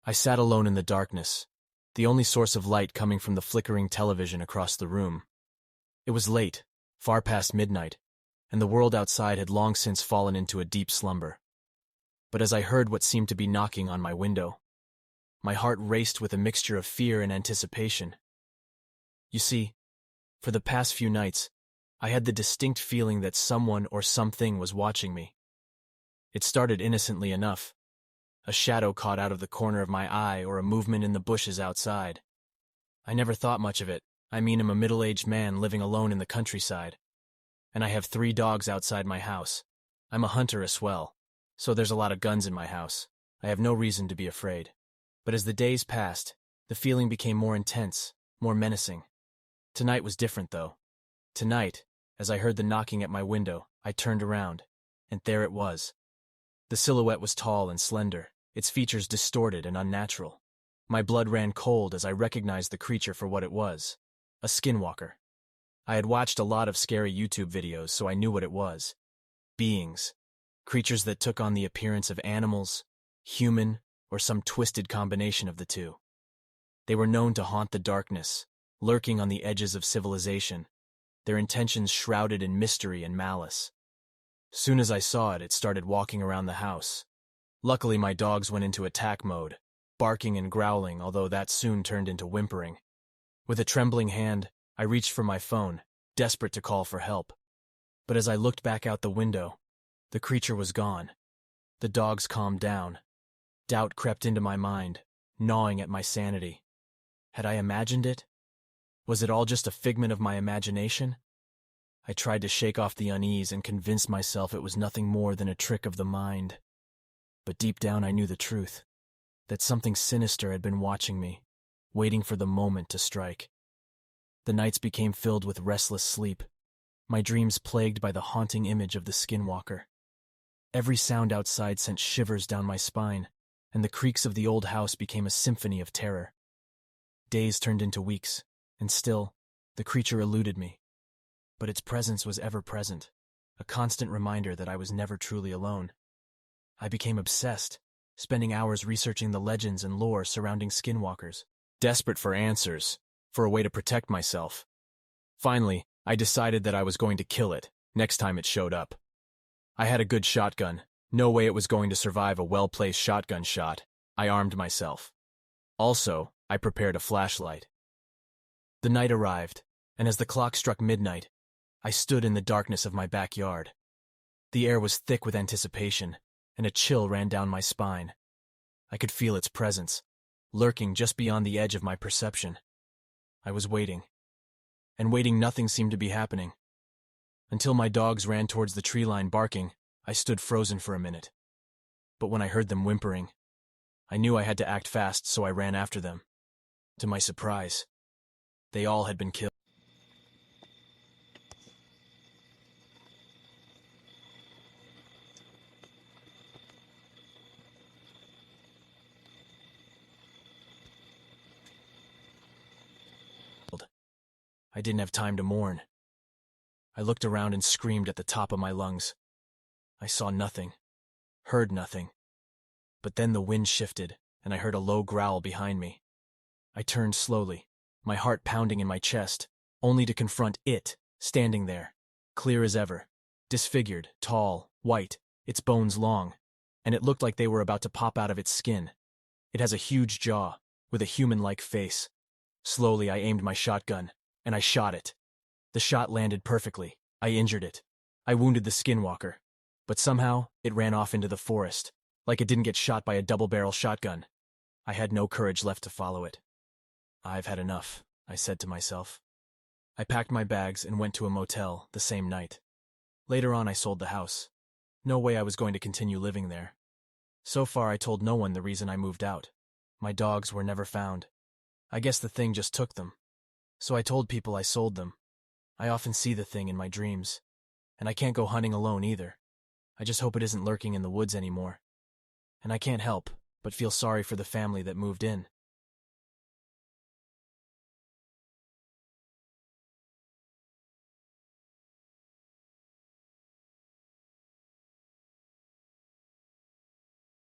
I sat alone in the darkness, the only source of light coming from the flickering television across the room. It was late, far past midnight, and the world outside had long since fallen into a deep slumber. But as I heard what seemed to be knocking on my window, my heart raced with a mixture of fear and anticipation. You see, for the past few nights, I had the distinct feeling that someone or something was watching me. It started innocently enough, a shadow caught out of the corner of my eye or a movement in the bushes outside. I never thought much of it. I'm a middle-aged man living alone in the countryside, and I have 3 dogs outside my house. I'm a hunter as well, so there's a lot of guns in my house. I have no reason to be afraid. But as the days passed, the feeling became more intense, more menacing. Tonight was different, though. Tonight, as I heard the knocking at my window, I turned around, and there it was. The silhouette was tall and slender, its features distorted and unnatural. My blood ran cold as I recognized the creature for what it was, a skinwalker. I had watched a lot of scary YouTube videos, so I knew what it was. Beings, creatures that took on the appearance of animals, human, or some twisted combination of the two. They were known to haunt the darkness, lurking on the edges of civilization, their intentions shrouded in mystery and malice. Soon as I saw it, it started walking around the house. Luckily, my dogs went into attack mode, barking and growling, although that soon turned into whimpering. With a trembling hand, I reached for my phone, desperate to call for help. But as I looked back out the window, the creature was gone. The dogs calmed down. Doubt crept into my mind, gnawing at my sanity. Had I imagined it? Was it all just a figment of my imagination? I tried to shake off the unease and convince myself it was nothing more than a trick of the mind. But deep down I knew the truth, that something sinister had been watching me, waiting for the moment to strike. The nights became filled with restless sleep, my dreams plagued by the haunting image of the skinwalker. Every sound outside sent shivers down my spine, and the creaks of the old house became a symphony of terror. Days turned into weeks, and still, the creature eluded me. But its presence was ever present, a constant reminder that I was never truly alone. I became obsessed, spending hours researching the legends and lore surrounding skinwalkers, desperate for answers, for a way to protect myself. Finally, I decided that I was going to kill it next time it showed up. I had a good shotgun. No way it was going to survive a well-placed shotgun shot. I armed myself. Also, I prepared a flashlight. The night arrived, and as the clock struck midnight, I stood in the darkness of my backyard. The air was thick with anticipation, and a chill ran down my spine. I could feel its presence, lurking just beyond the edge of my perception. I was waiting. And waiting, nothing seemed to be happening. Until my dogs ran towards the tree line barking, I stood frozen for a minute. But when I heard them whimpering, I knew I had to act fast, so I ran after them. To my surprise, they all had been killed. I didn't have time to mourn. I looked around and screamed at the top of my lungs. I saw nothing, heard nothing. But then the wind shifted, and I heard a low growl behind me. I turned slowly, my heart pounding in my chest, only to confront it, standing there, clear as ever, disfigured, tall, white, its bones long, and it looked like they were about to pop out of its skin. It has a huge jaw, with a human-like face. Slowly I aimed my shotgun, and I shot it. The shot landed perfectly. I injured it. I wounded the skinwalker. But somehow, it ran off into the forest, like it didn't get shot by a double-barrel shotgun. I had no courage left to follow it. I've had enough, I said to myself. I packed my bags and went to a motel the same night. Later on, I sold the house. No way I was going to continue living there. So far, I told no one the reason I moved out. My dogs were never found. I guess the thing just took them. So I told people I sold them. I often see the thing in my dreams. And I can't go hunting alone either. I just hope it isn't lurking in the woods anymore. And I can't help but feel sorry for the family that moved in.